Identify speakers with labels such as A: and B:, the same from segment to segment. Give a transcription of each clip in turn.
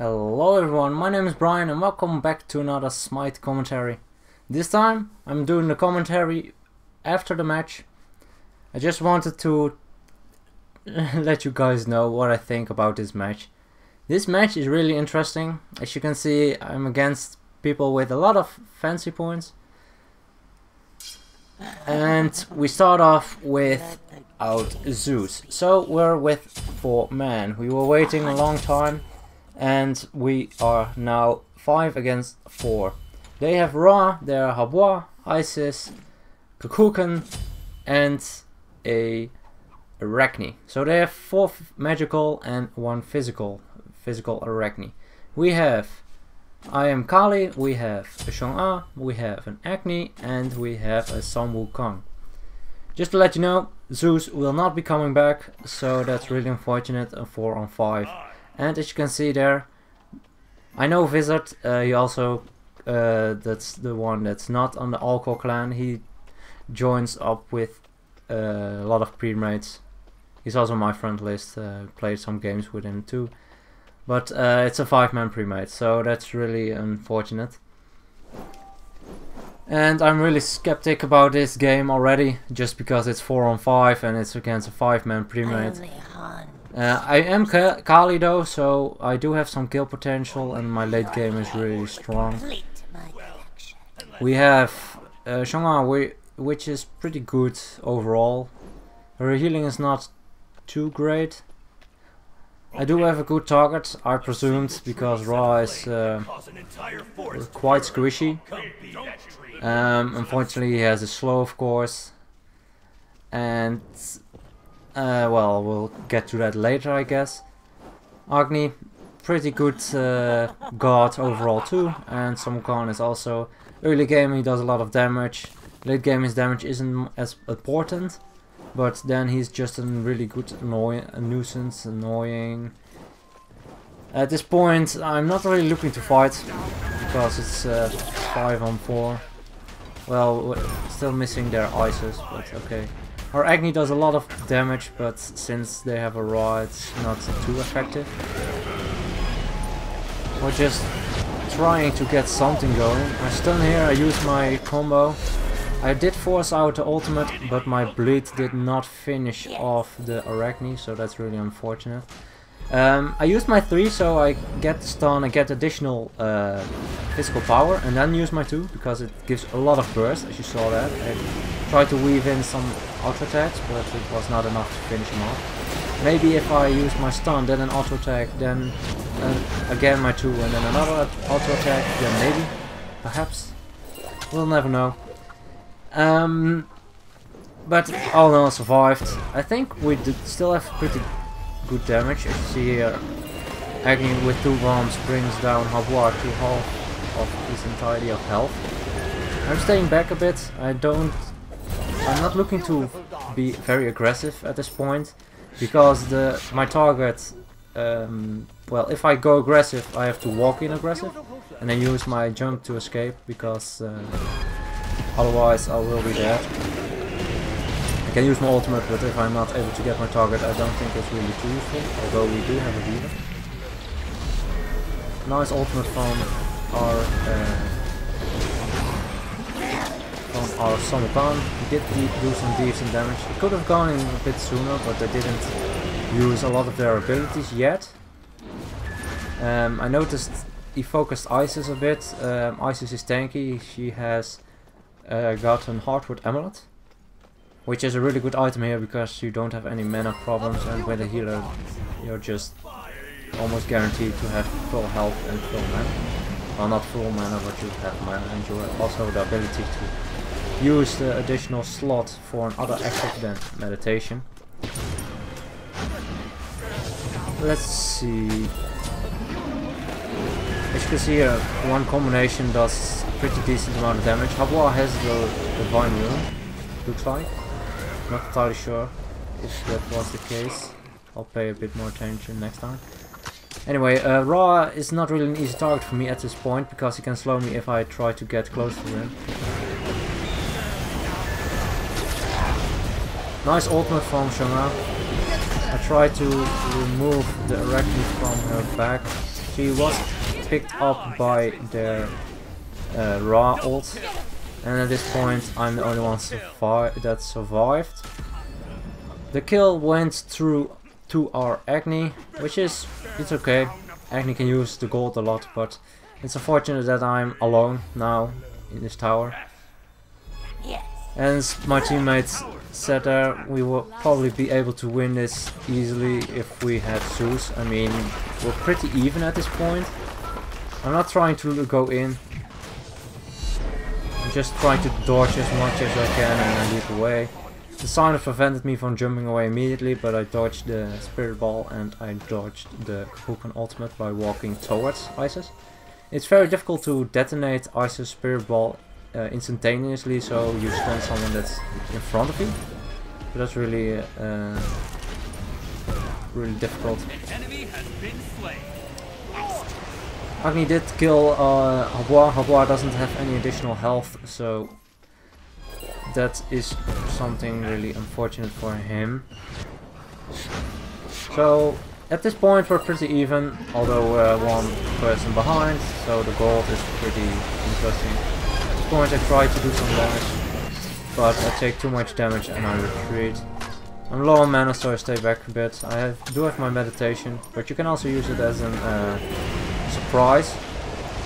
A: Hello everyone, my name is Brian and welcome back to another Smite commentary. This time I'm doing the commentary after the match. I just wanted to let you guys know what I think about this match. This match is really interesting. As you can see, I'm against people with a lot of fancy points. And we start off without Zeus. So we're with 4 men. We were waiting a long time. And we are now 5 against 4. They have Ra, they are Habois, Isis, Kukulkan, and a Arachne. So they have 4 magical and 1 physical Arachne. We have I am Kali, we have a Shang-A, we have an Agni, and we have a Sun Wukong. Just to let you know, Zeus will not be coming back, so that's really unfortunate. A 4 on 5. And as you can see there, I know Wizard, he also, that's the one that's not on the Alcor clan, he joins up with a lot of pre-mates. He's also on my friend list, played some games with him too. But it's a 5-man pre-mate, so that's really unfortunate. And I'm really skeptic about this game already, just because it's 4 on 5 and it's against a 5-man pre-mate. I am Kali though, so I do have some kill potential and my late game is really strong. We have Shang-A, which is pretty good overall. Her healing is not too great. I do have a good target, I presumed, because Ra is quite squishy. Unfortunately he has a slow, of course. And well, we'll get to that later, I guess. Agni, pretty good god overall too, and Sun Wukong is also early game. He does a lot of damage. Late game his damage isn't as important, but then he's just a really good nuisance, annoying. At this point, I'm not really looking to fight because it's 5 on 4. Well, we're still missing their Isis, but okay. Our Agni does a lot of damage, but since they have a Ra, it's not too effective. We're just trying to get something going. I stun here, I use my combo. I did force out the ultimate, but my bleed did not finish off the Arachne, so that's really unfortunate. I used my 3, so I get the stun, I get additional physical power, and then use my 2, because it gives a lot of burst, as you saw that. I tried to weave in some auto attacks, but it was not enough to finish him off. Maybe if I use my stun, then an auto attack, then again my 2, and then another auto attack, then maybe, perhaps, we'll never know. But all in all, survived. I think we still have pretty good damage. As you see here, Agni with 2 bombs brings down Habois to half of his entirety of health. I'm staying back a bit. I'm not looking to be very aggressive at this point, because my target, well, if I go aggressive I have to walk in aggressive and then use my jump to escape, because otherwise I will be dead. I can use my ultimate, but if I'm not able to get my target, I don't think it's really too useful, although we do have a healer. Nice ultimate from our Sun Wukong. He did do some decent damage. It could have gone in a bit sooner, but they didn't use a lot of their abilities yet. I noticed he focused Isis a bit. Isis is tanky. She has gotten Hardwood Amulet, which is a really good item here because you don't have any mana problems, and with a healer you're just almost guaranteed to have full health and full mana. Well, not full mana, but you have mana, and you have also the ability to use the additional slot for another active than meditation. Let's see. As you can see here, one combination does a pretty decent amount of damage. Habois has the Divine Rune, looks like. Not entirely sure if that was the case. I'll pay a bit more attention next time. Anyway, Ra is not really an easy target for me at this point, because he can slow me if I try to get close to him. Nice ultimate from Shang-A. I tried to remove the Arachne from her back, She was picked up by their Ra ult, and at this point I'm the only one that survived. The kill went through to our Agni, which is, it's okay. Agni can use the gold a lot, but it's unfortunate that I'm alone now in this tower. And as my teammates said there, we will probably be able to win this easily if we had Zeus. I mean, we're pretty even at this point. I'm not trying to go in. I'm just trying to dodge as much as I can and then leap away. The Sign prevented me from jumping away immediately, but I dodged the Spirit Ball and I dodged the Vulcan ultimate by walking towards Isis. It's very difficult to detonate Isis Spirit Ball instantaneously, so you stun someone that's in front of you. But that's really really difficult. Agni did kill Habois. Habois doesn't have any additional health, so that is something really unfortunate for him. So at this point we're pretty even, although we're one person behind, so the gold is pretty interesting. At this point I try to do some damage, but I take too much damage and I retreat. I'm low on mana, so I stay back a bit. I do have my meditation, but you can also use it as a surprise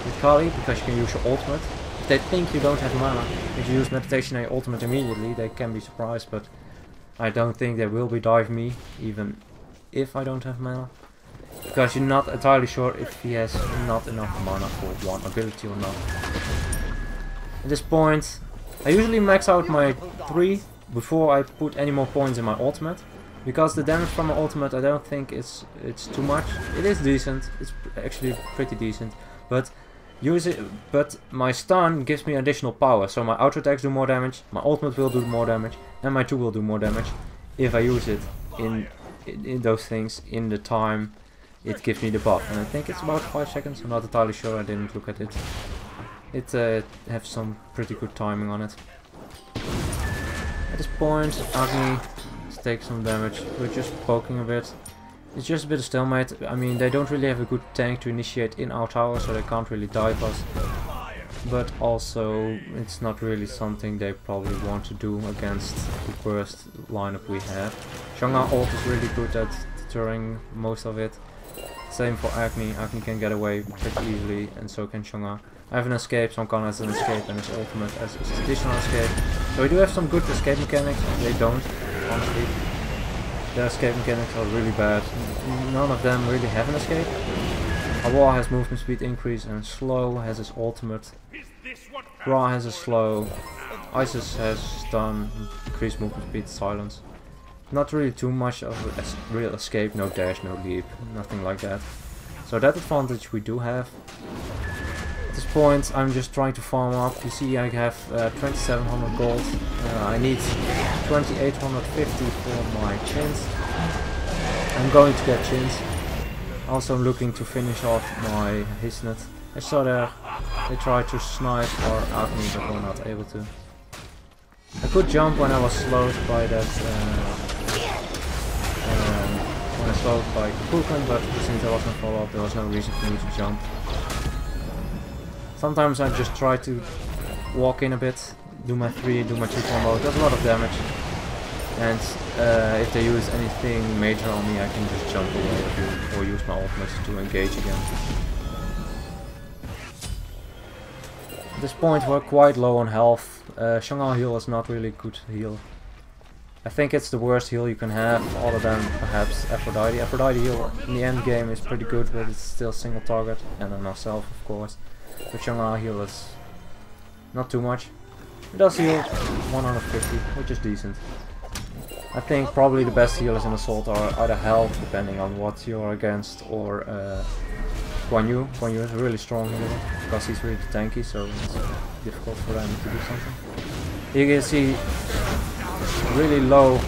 A: with Kali, because you can use your ultimate. If they think you don't have mana, if you use meditation and your ultimate immediately, they can be surprised, but I don't think they will be dive me, even if I don't have mana. Because you're not entirely sure if he has not enough mana for one ability or not. At this point, I usually max out my 3 before I put any more points in my ultimate. Because the damage from my ultimate, I don't think it's too much. It is decent, it's actually pretty decent, but but my stun gives me additional power, so my auto attacks do more damage, my ultimate will do more damage, and my 2 will do more damage if I use it in those things in the time it gives me the buff. And I think it's about 5 seconds, I'm not entirely sure, I didn't look at it. It has some pretty good timing on it. At this point, Agni takes some damage, we're just poking a bit. It's just a bit of stalemate. I mean, they don't really have a good tank to initiate in our tower, so they can't really dive us. But also, it's not really something they probably want to do against the worst lineup we have. Shanga ult is really good at deterring most of it. Same for Agni. Agni can get away pretty easily, and so can Shanga. I have an escape, Songkan has an escape, and his ultimate as his additional escape. So we do have some good escape mechanics, they don't, honestly. Their escape mechanics are really bad. None of them really have an escape. Habois has movement speed increase and slow, has his ultimate. Ra has a slow. Isis has stun, increased movement speed, silence. Not really too much of a real escape, no dash, no leap, nothing like that. So that advantage we do have. At this point I'm just trying to farm up. You see I have 2700 gold. I need 2850 for my chins. I'm going to get chins. Also looking to finish off my Hisnet. I saw they tried to snipe or out me, but were not able to. I could jump when I was slowed by that when I slowed by Kukan, but since there was no follow-up there was no reason for me to jump. Sometimes I just try to walk in a bit, do my 3, do my 2 combo, does a lot of damage. And if they use anything major on me I can just jump away or use my ultimate to engage again. At this point we're quite low on health. Shang'an heal is not really good heal. I think it's the worst heal you can have, other than perhaps Aphrodite. Aphrodite heal in the end game is pretty good, but it's still single target, and on ourselves of course. But Shang'an heal is not too much. It does heal 150, which is decent. I think probably the best healers in Assault are either health, depending on what you're against, or Guan Yu. Guan Yu is a really strong healer, because he's really tanky, so it's difficult for them to do something. You can see really low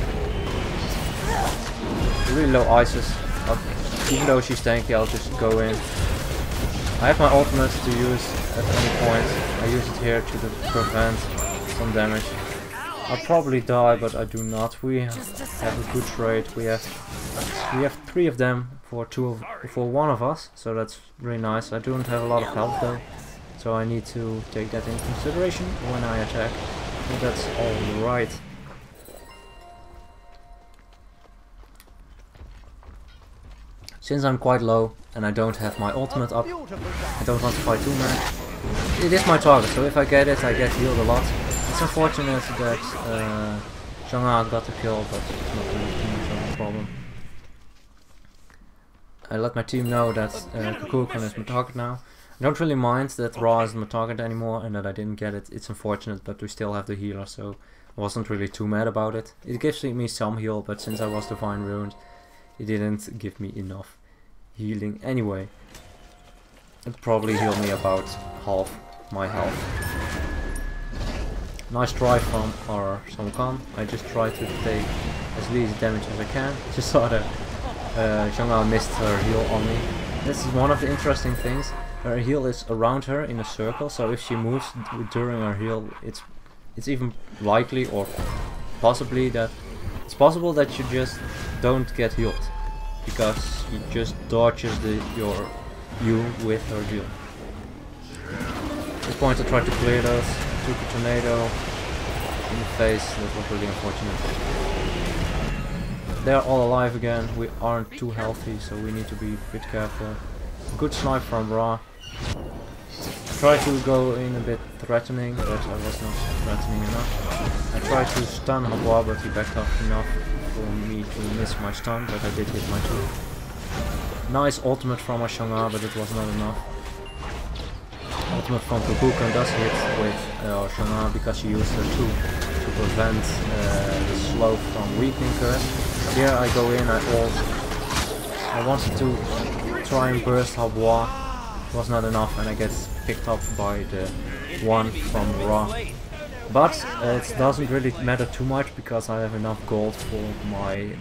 A: Isis. Even though she's tanky, I'll just go in. I have my ultimate to use at any point. I use it here to prevent some damage. I'll probably die, but I do not. We have a good trade. We have 3 of them for one of us, so that's really nice. I don't have a lot of health though, so I need to take that into consideration when I attack. But that's all right. Since I'm quite low and I don't have my ultimate up, I don't want to fight too much. It is my target, so if I get it, I get healed a lot. It's unfortunate that Zhanga got the kill, but it's not really too much of a problem. I let my team know that Kukulkan is my target now. I don't really mind that Ra isn't my target anymore and that I didn't get it. It's unfortunate, but we still have the healer, so I wasn't really too mad about it. It gives me some heal, but since I was Divine Ruined, it didn't give me enough healing anyway. It probably healed me about half my health. Nice try from our Songkang. I just tried to take as least damage as I can. Just saw that Zhanga missed her heal on me. This is one of the interesting things. Her heal is around her in a circle, so if she moves during her heal, it's even likely or possibly that it's possible that you just don't get healed, because he just dodges you with her heal. At this point I tried to clear those, took a tornado in the face. That was really unfortunate. They're all alive again. We aren't too healthy, so we need to be a bit careful. Good snipe from Ra. Tried to go in a bit threatening, but I was not threatening enough. I tried to stun Hagwa, but he backed up enough for me to miss my stun, but I did hit my 2. Nice ultimate from Ashanga, but it was not enough. Ultimate from Kukulkan does hit with Ashanga because she used her 2 to prevent the slow from weakening her. Here I go in, I ult. I wanted to try and burst Hagwa. Was not enough, and I get picked up by the 1 from Ra. But it doesn't really matter too much because I have enough gold for my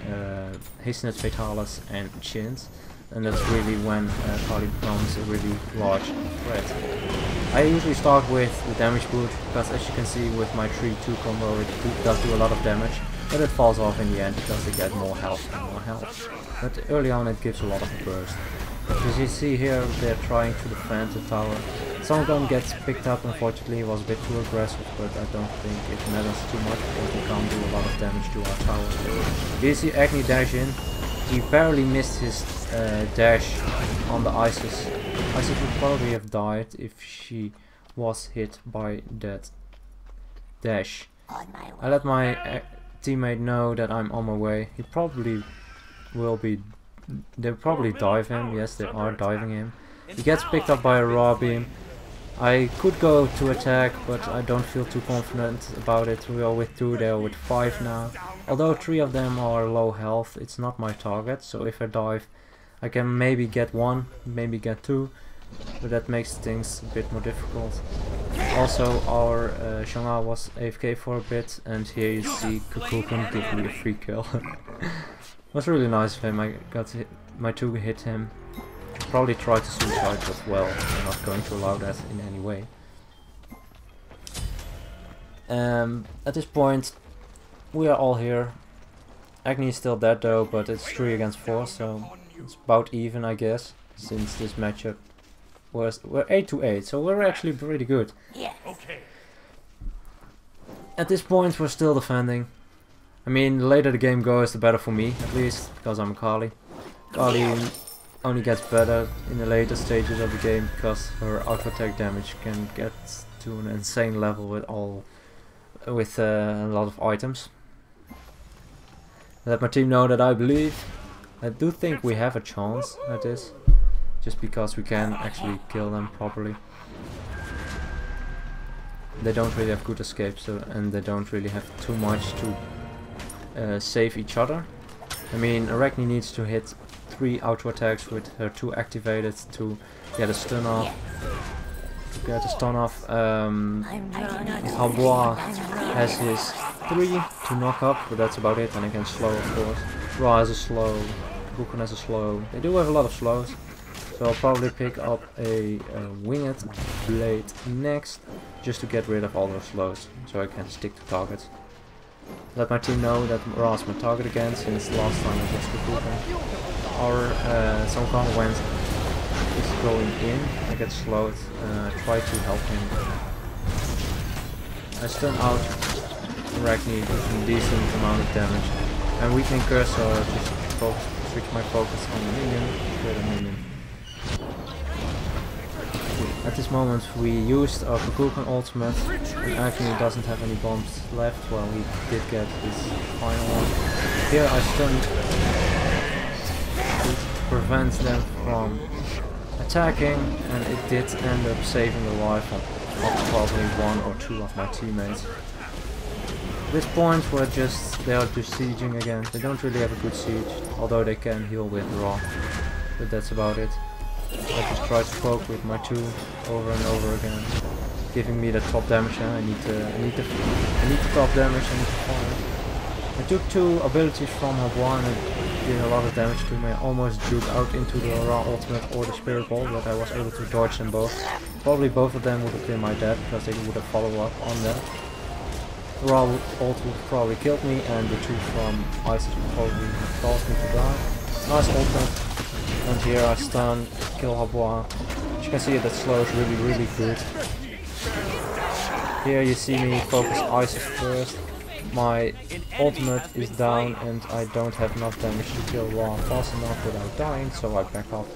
A: Hastenet Fatalis and Chins, and that's really when Kali becomes a really large threat. I usually start with the damage boot because, as you can see with my 3-2 combo, it does do a lot of damage, but it falls off in the end because they get more health and more health. But early on it gives a lot of burst. As you see here, they're trying to defend the tower. Some of them gets picked up, unfortunately. It was a bit too aggressive, but I don't think it matters too much because we can't do a lot of damage to our tower. Here you see Agni dash in. He barely missed his dash on the Isis. Isis would probably have died if she was hit by that dash. I let my teammate know that I'm on my way. He probably will be... They'll probably dive him. Yes, they are diving him. He gets picked up by a raw beam. I could go to attack, but I don't feel too confident about it. We are with 2, they are with 5 now. Although 3 of them are low health, it's not my target, so if I dive I can maybe get 1, maybe get 2, but that makes things a bit more difficult. Also our Shanga was AFK for a bit, and here you see Kukulkan give me a free kill. Was really nice of him. I got my 2 hit him. Probably tried to suicide, but well, I'm not going to allow that in any way. At this point, we are all here. Agni is still dead though, but it's 3 against 4, so it's about even, I guess. Since this matchup we're 8-8, so we're actually pretty good.
B: Yeah. Okay.
A: At this point, we're still defending. I mean, the later the game goes, the better for me, at least, because I'm a Kali. Kali only gets better in the later stages of the game because her auto attack damage can get to an insane level with a lot of items. I let my team know that I do think we have a chance at this, just because we can actually kill them properly. They don't really have good escape, and they don't really have too much to save each other. I mean, Arachne needs to hit 3 auto attacks with her 2 activated to get a stun off. Halbois has his 3 to knock up, but that's about it, and I can slow, of course. Ra has a slow, Kukulkan has a slow. They do have a lot of slows, so I'll probably pick up a winged blade next, just to get rid of all those slows, so I can stick to targets. let my team know that Ra is my target again, since the last time it was Kukulkan. Our Samukon went is going in. I get slowed. Try to help him. I stun out Arachne with a decent amount of damage. I'm weakening curse, so I just switch my focus on the minion. Kill the minion. At this moment we used our Kukulkan ultimate, and Arachne doesn't have any bombs left. Well, he did get his final one. Here I stunned to prevent them from attacking, and it did end up saving the life of probably one or two of my teammates. At this point they are just sieging again. They don't really have a good siege, although they can heal with Ra, but that's about it. I just try to poke with my 2 over and over again, giving me the top damage. I need the top damage. I need to fire. I took 2 abilities from Habuan and it did a lot of damage to me. I almost juked out into the Ra ultimate or the Spirit Ball, but I was able to dodge them both. Probably both of them would have been my death because they would have followed up on them. Ra ult would have probably killed me, and the 2 from Isis would probably have caused me to die. Nice ultimate. And here I stun, kill Habuan. As you can see, that slow is really good. Here you see me focus Isis first. My ultimate is down and I don't have enough damage to kill Ra fast enough without dying, so I back off.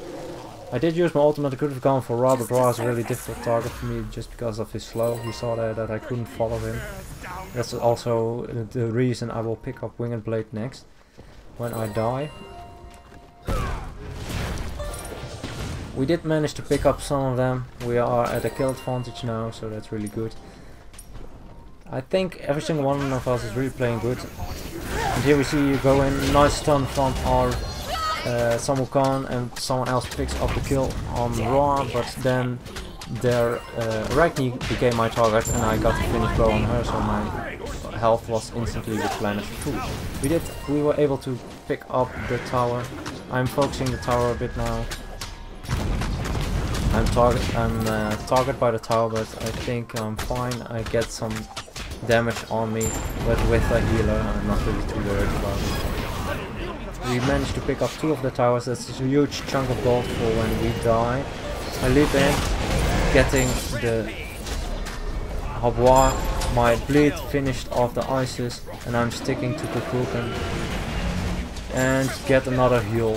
A: I did use my ultimate. I could have gone for Ra, but Ra is a really difficult target for me just because of his slow. He saw that I couldn't follow him. That's also the reason I will pick up Winged Blade next when I die. We did manage to pick up some of them. We are at a kill advantage now, so that's really good. I think every single one of us is really playing good. And here we see you go in, nice stun from our Samukon, and someone else picks up the kill on Ra, but then their Arachne became my target and I got the finish blow on her, so my health was instantly replenished. We were able to pick up the tower. I'm focusing the tower a bit now. I'm targeted by the tower, but I think I'm fine. I get some damage on me, but with a healer I'm not really too worried about it. We managed to pick up 2 of the towers. That's a huge chunk of gold for when we die. I leap in, getting the Habuan, my bleed finished off the Isis, and I'm sticking to Kukulkan and get another heal.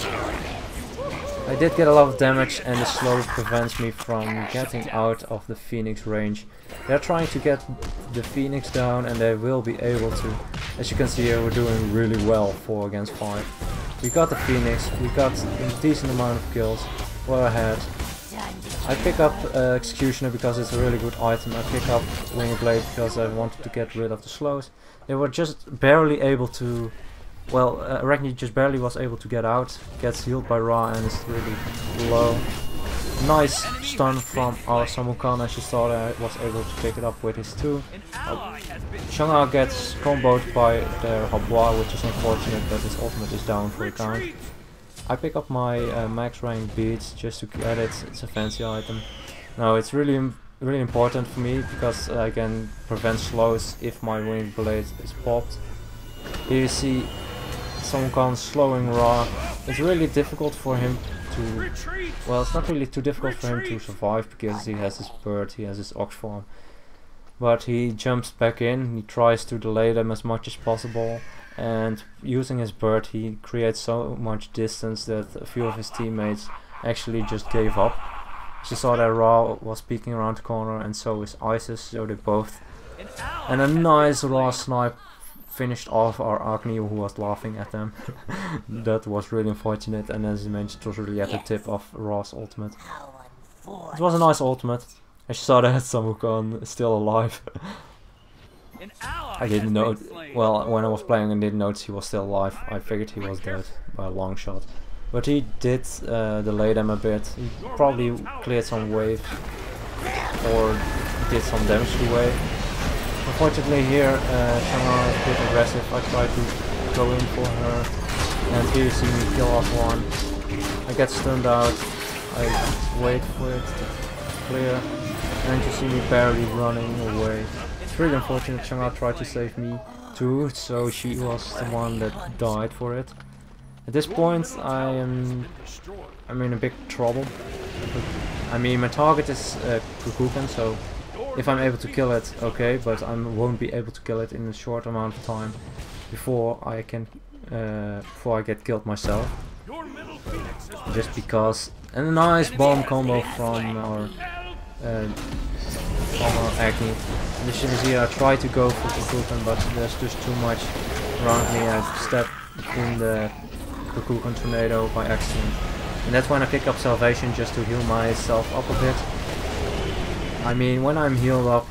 A: I did get a lot of damage, and the slow prevents me from getting out of the Phoenix range. They're trying to get the Phoenix down, and they will be able to. As you can see here, we're doing really well, 4 against 5. We got the Phoenix, we got a decent amount of kills, we're ahead. I pick up Executioner because it's a really good item. I pick up Winged Blade because I wanted to get rid of the slows. They were just barely able to. Well, Arachne just barely was able to get out, gets healed by Ra and is really low. Nice stun from our Samukon, as you saw there, was able to pick it up with his 2. Shanga gets comboed by their Habuan, which is unfortunate, but his ultimate is down for a count. I pick up my max rank beads just to get it. It's a fancy item. Now it's really important for me because I can prevent slows if my Winged Blade is popped. Here you see Samukon slowing Ra. It's really difficult for him to. Well, it's not really too difficult for him to survive because he has his bird, he has his ox form. But he jumps back in, he tries to delay them as much as possible, and using his bird he creates so much distance that a few of his teammates actually just gave up. She saw that Ra was peeking around the corner, and so is Isis, so they both. And a nice Ra snipe finished off our Arachne, who was laughing at them. That was really unfortunate, and as you mentioned, it was really at the tip of Ra's ultimate. It was a nice ultimate. I saw that Samukon is still alive. I didn't know. Well, when I was playing and didn't notice he was still alive, I figured he was dead by a long shot. But he did delay them a bit. He probably cleared some wave or did some damage to wave. Unfortunately here, Shanga is a bit aggressive. I try to go in for her, and here you see me kill off one. I get stunned out. I wait for it to clear, and you see me barely running away. It's really unfortunate. Shanga tried to save me, too, so she was the one that died for it. At this point I'm in a big trouble. I mean, my target is Kukulkan, so if I'm able to kill it, okay, but I won't be able to kill it in a short amount of time before I get killed myself. Just because, and a nice bomb combo from our Agni. And as you can see, I try to go for Kukulkan, but there's just too much around me. I stepped in the Kukulkan tornado by accident. And that's when I pick up Salvation just to heal myself up a bit. I mean, when I'm healed up,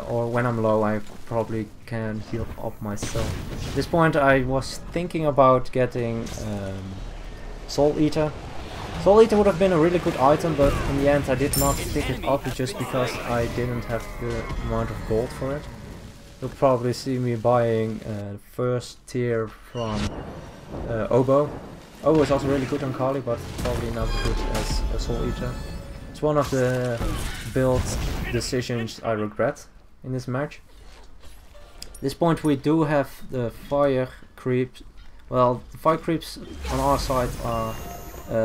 A: or when I'm low, I probably can heal up myself. At this point I was thinking about getting Soul Eater. Soul Eater would have been a really good item, but in the end I did not pick it up just because I didn't have the amount of gold for it. You'll probably see me buying first tier from Oboe. Oboe is also really good on Kali, but probably not as good as a Soul Eater. It's one of the build decisions I regret in this match. At this point we do have the fire creeps. Well, the fire creeps on our side are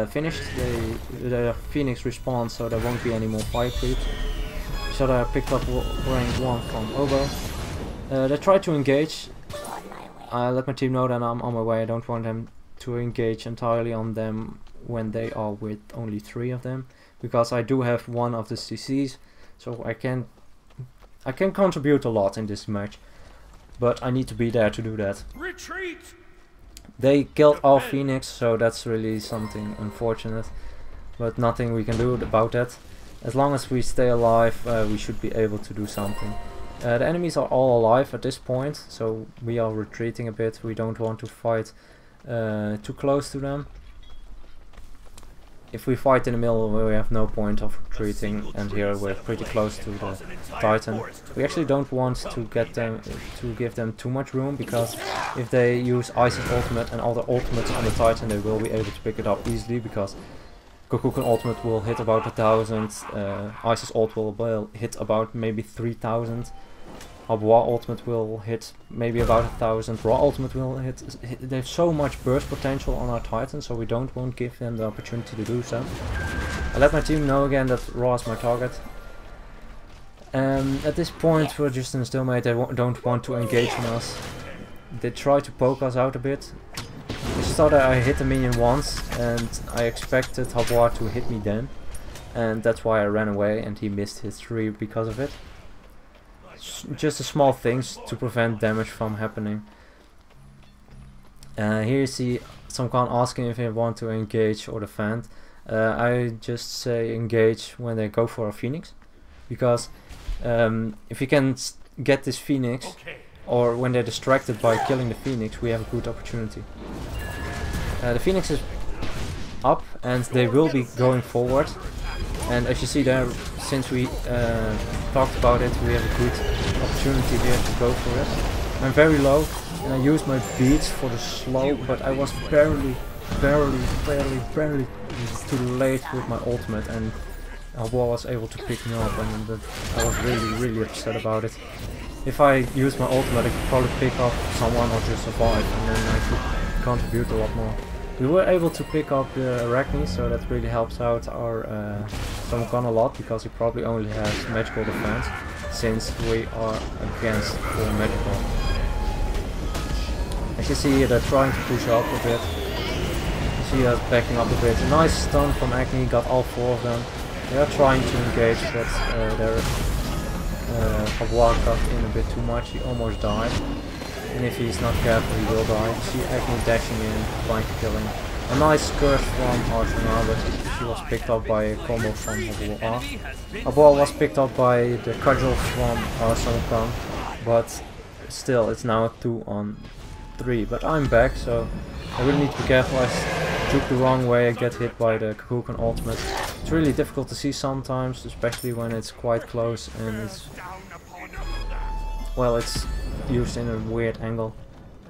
A: finished. The Phoenix respawns, so there won't be any more fire creeps. So I picked up rank 1 from Oboe. They tried to engage. I let my team know that I'm on my way. I don't want them to engage entirely on them when they are with only 3 of them, because I do have one of the CCs, so I can contribute a lot in this match, but I need to be there to do that.
B: Retreat!
A: They killed our Phoenix, so that's really something unfortunate, but nothing we can do about that. As long as we stay alive, we should be able to do something. The enemies are all alive at this point, so we are retreating a bit. We don't want to fight too close to them. If we fight in the middle, we have no point of retreating, and here we're pretty close to the Titan. We actually don't want to give them too much room, because if they use Ice's ultimate and all the ultimates on the Titan, they will be able to pick it up easily, because Kukulkan ultimate will hit about 1000, Ice's ult will hit about maybe 3000. Abois ultimate will hit maybe about 1000, Raw ultimate will hit. They have so much burst potential on our Titan, so we don't want to give them the opportunity to do so. I let my team know again that Raw is my target. At this point we're just in a stalemate. They don't want to engage on us. They try to poke us out a bit. I just thought I hit the minion once, and I expected Abois to hit me then, and that's why I ran away, and he missed his 3 because of it. Just the small things to prevent damage from happening. Here you see someone asking if they want to engage or defend. I just say engage when they go for a Phoenix, because if you can get this Phoenix, or when they're distracted by killing the Phoenix, we have a good opportunity. The Phoenix is up and they will be going forward, and as you see there, since we talked about it, we have a good opportunity here to go for it. I'm very low and I used my beats for the slow, but I was barely too late with my ultimate, and Abois was able to pick me up, and I was really upset about it. If I used my ultimate, I could probably pick up someone or just survive, and then I could contribute a lot more. We were able to pick up the Arachne, so that really helps out our Samukan a lot, because he probably only has magical defense, since we are against the magical. As you see, they're trying to push up a bit. You see us backing up a bit. A nice stun from Agni, got all 4 of them. They are trying to engage, but their Abois got in a bit too much. He almost died. And if he's not careful, he will die. You see Agni dashing in, trying to kill him. A nice curse from Arsenal, but she was picked up by a combo from Abois. Abois was picked up by the cudgel from Samukan, but still, it's now 2 on 3. But I'm back, so I really need to be careful. I took the wrong way, I get hit by the Kukulkan ultimate. It's really difficult to see sometimes, especially when it's quite close and it's, well, it's used in a weird angle.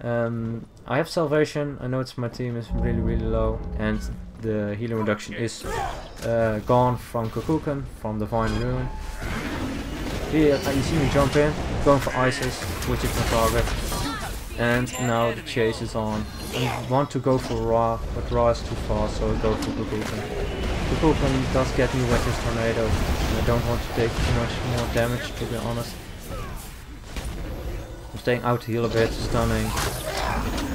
A: I have salvation. I notice my team is really low, and the healing reduction is gone from Kukulkan, from Divine Ruin. Here you see me jump in, going for Isis, which is my target. And now the chase is on. I want to go for Ra, but Ra is too fast, so I go for Kukulkan. Kukulkan does get me with his tornado, and I don't want to take too much more damage, to be honest. I'm staying out to heal a bit, stunning,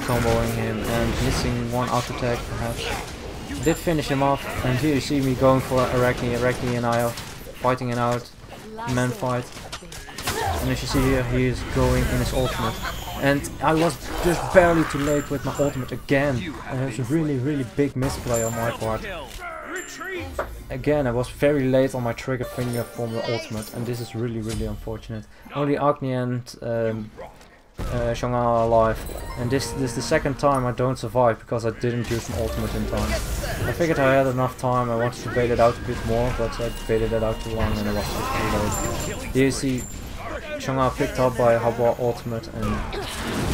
A: comboing him, and missing one auto attack perhaps. Did finish him off, and here you see me going for Arachne. Arachne and I are fighting it out, man fight. And as you see here, he is going in his ultimate. And I was just barely too late with my ultimate again. And it was a really big misplay on my part. Again, I was very late on my trigger finger from the ultimate, and this is really unfortunate. Only Agni and Xiong'an are alive, and this is the second time I don't survive because I didn't use my ultimate in time. I figured I had enough time, I wanted to bait it out a bit more, but I baited it out too long and I was just too late. Here you see Xiong'an picked up by Habwa ultimate, and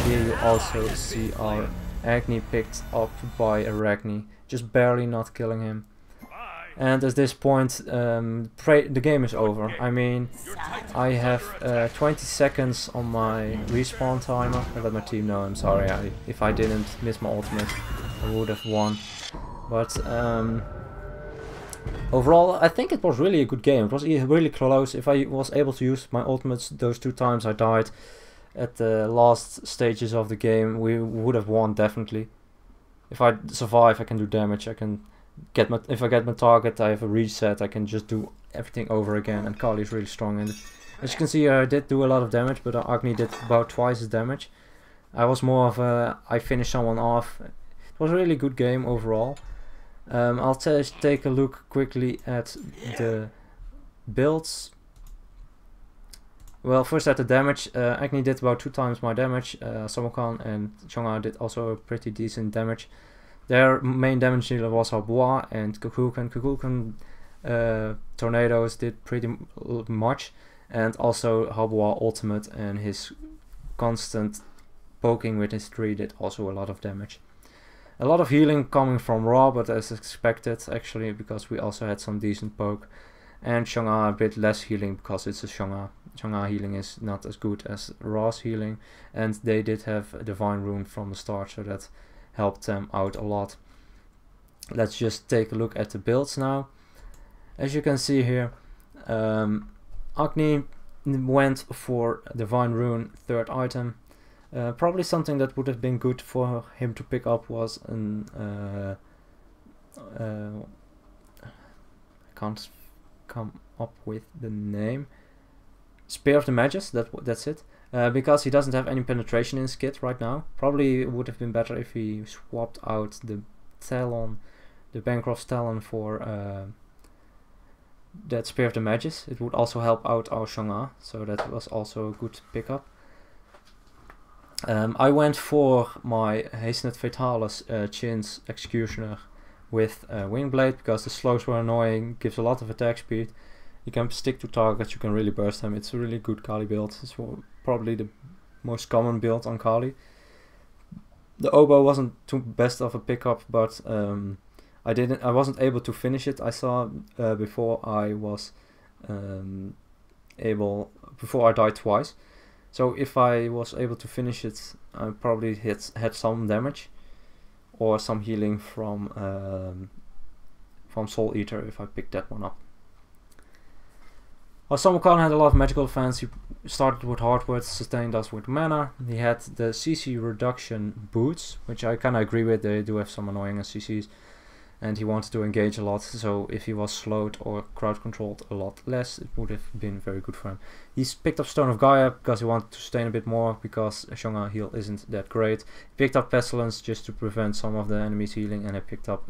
A: here you also see our Agni picked up by Arachne, just barely not killing him. And at this point, the game is over. I mean, I have 20 seconds on my respawn timer. I let my team know, I'm sorry, if I didn't miss my ultimate, I would have won. But overall, I think it was really a good game. It was really close. If I was able to use my ultimates those 2 times I died at the last stages of the game, we would have won definitely. If I survive, I can do damage, I can if I get my target, I have a reset, I can just do everything over again, and Kali is really strong in it. As you can see, I did do a lot of damage, but Agni did about twice as damage. I was more of a, I finished someone off. It was a really good game overall. I'll take a look quickly at the builds. Well, first at the damage, Agni did about 2 times my damage, Samokan and Xiong'an did also a pretty decent damage. Their main damage dealer was Habwa and Kukulkan. Kukulkan tornadoes did pretty much, and also Habwa ultimate and his constant poking with his tree did also a lot of damage. A lot of healing coming from Ra, but as expected actually, because we also had some decent poke. And Xiong'an a bit less healing because it's a Xiong'an. Xiong'an healing is not as good as Ra's healing, and they did have a Divine Rune from the start, so that helped them out a lot. Let's just take a look at the builds now. As you can see here, Agni went for Divine Rune 3rd item. Probably something that would have been good for him to pick up was an I can't come up with the name. Spear of the Magus, that's it. Because he doesn't have any penetration in his kit right now. Probably it would have been better if he swapped out the Talon, the Bancroft's Talon, for that Spear of the Magus. It would also help out our Xiong'an, so that was also a good pickup. I went for my Hastenet Fatalis Chin's Executioner with Wingblade, because the slows were annoying, gives a lot of attack speed. You can stick to targets, you can really burst them. It's a really good Kali build. It's probably the most common build on Kali. The Oboe wasn't too best of a pickup, but I wasn't able to finish it. I saw before I died twice. So if I was able to finish it, I probably had some damage or some healing from Soul Eater if I picked that one up. Well, Samokan had a lot of magical defense. He started with Hardwood, sustained us with mana. He had the CC reduction boots, which I kind of agree with. They do have some annoying CCs. And he wanted to engage a lot, so if he was slowed or crowd controlled a lot less, it would have been very good for him. He's picked up Stone of Gaia because he wanted to sustain a bit more, because Xiong'an heal isn't that great. He picked up Pestilence just to prevent some of the enemies healing, and I picked up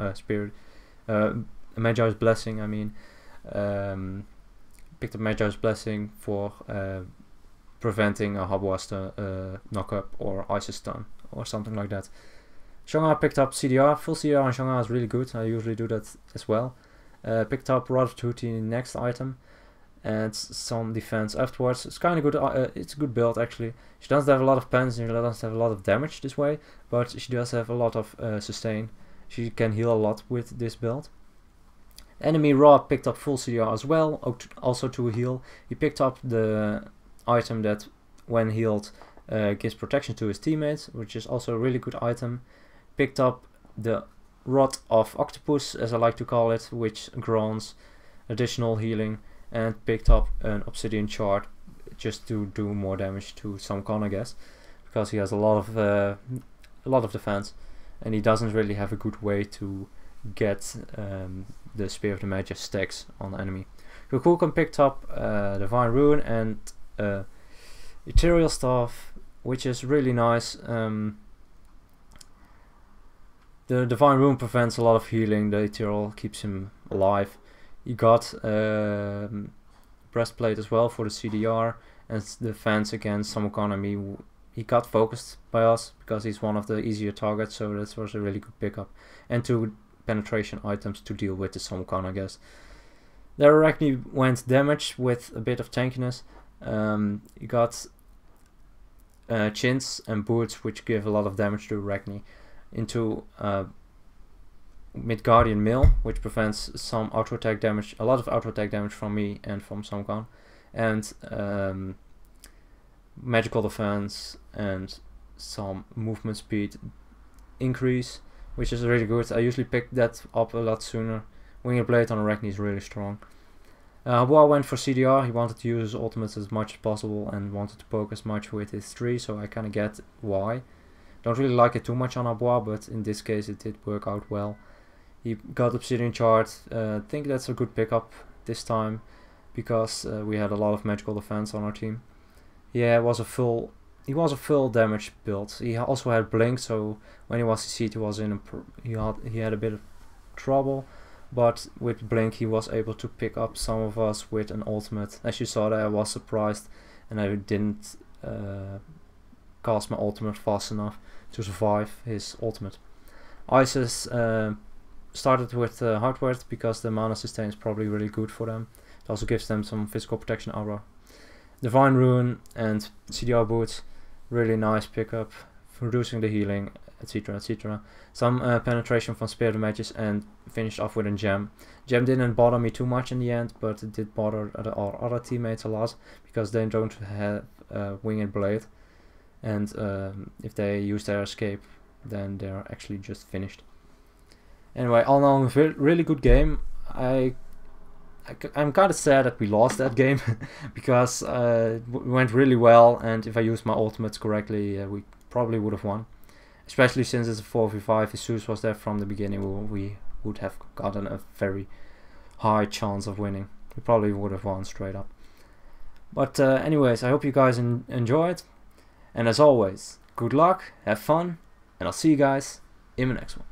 A: Magi's Blessing, I mean. Picked up Magi's Blessing for preventing a Habwa knock-up or Isis Stun or something like that. Xiong'an picked up CDR. Full CDR on Xiong'an is really good. I usually do that as well. Picked up Rod of Tutti next item, and some defense afterwards. It's kind of good. It's a good build actually. She doesn't have a lot of pens and she doesn't have a lot of damage this way, but she does have a lot of sustain. She can heal a lot with this build. Enemy Ra picked up full CDR as well, also to heal. He picked up the item that when healed gives protection to his teammates, which is also a really good item. Picked up the Rod of Octopus, as I like to call it, which grants additional healing, and picked up an Obsidian Shard just to do more damage to some con, I guess, because he has a lot of defense, and he doesn't really have a good way to get the Spear of the Magus stacks on the enemy. Kukulkan picked up Divine Rune and Ethereal Staff, which is really nice. The Divine Rune prevents a lot of healing, the Ethereal keeps him alive. He got Breastplate as well for the CDR and defense against some economy. He got focused by us because he's one of the easier targets, so that was a really good pickup. And 2 penetration items to deal with the Summon, I guess. The Arachne went damage with a bit of tankiness. He got chins and boots, which give a lot of damage to Arachne, into Midgardian Mail, which prevents some auto attack damage, a lot of auto attack damage from me and from Summon, and magical defense and some movement speed increase, which is really good. I usually pick that up a lot sooner. Winged Blade on Arachne is really strong. Boa went for CDR. He wanted to use his ultimates as much as possible and wanted to poke as much with his 3, so I kind of get why. Don't really like it too much on Abois, but in this case it did work out well. He got Obsidian Shard. I think that's a good pickup this time, because we had a lot of magical defense on our team. Yeah, he was a full damage build. He also had Blink, so when he was CC'd he was in he had a bit of trouble. But with Blink he was able to pick up some of us with an ultimate. As you saw there, I was surprised and I didn't cast my ultimate fast enough to survive his ultimate. Isis started with Hardware because the mana sustain is probably really good for them. It also gives them some physical protection aura. Divine Rune and CDR Boots, really nice pickup, reducing the healing, etc, etc. Some penetration from Spear of the Magus, and finished off with a Gem. Gem didn't bother me too much in the end, but it did bother our other teammates a lot, because they don't have Winged Blade, and if they use their escape, then they're actually just finished. Anyway, all in all, really good game. I'm kind of sad that we lost that game because it went really well, and if I used my ultimates correctly, we probably would have won. Especially since it's a 4v5, if Zeus was there from the beginning, we would have gotten a very high chance of winning. We probably would have won straight up. But anyways, I hope you guys enjoyed, and as always, good luck, have fun, and I'll see you guys in the next one.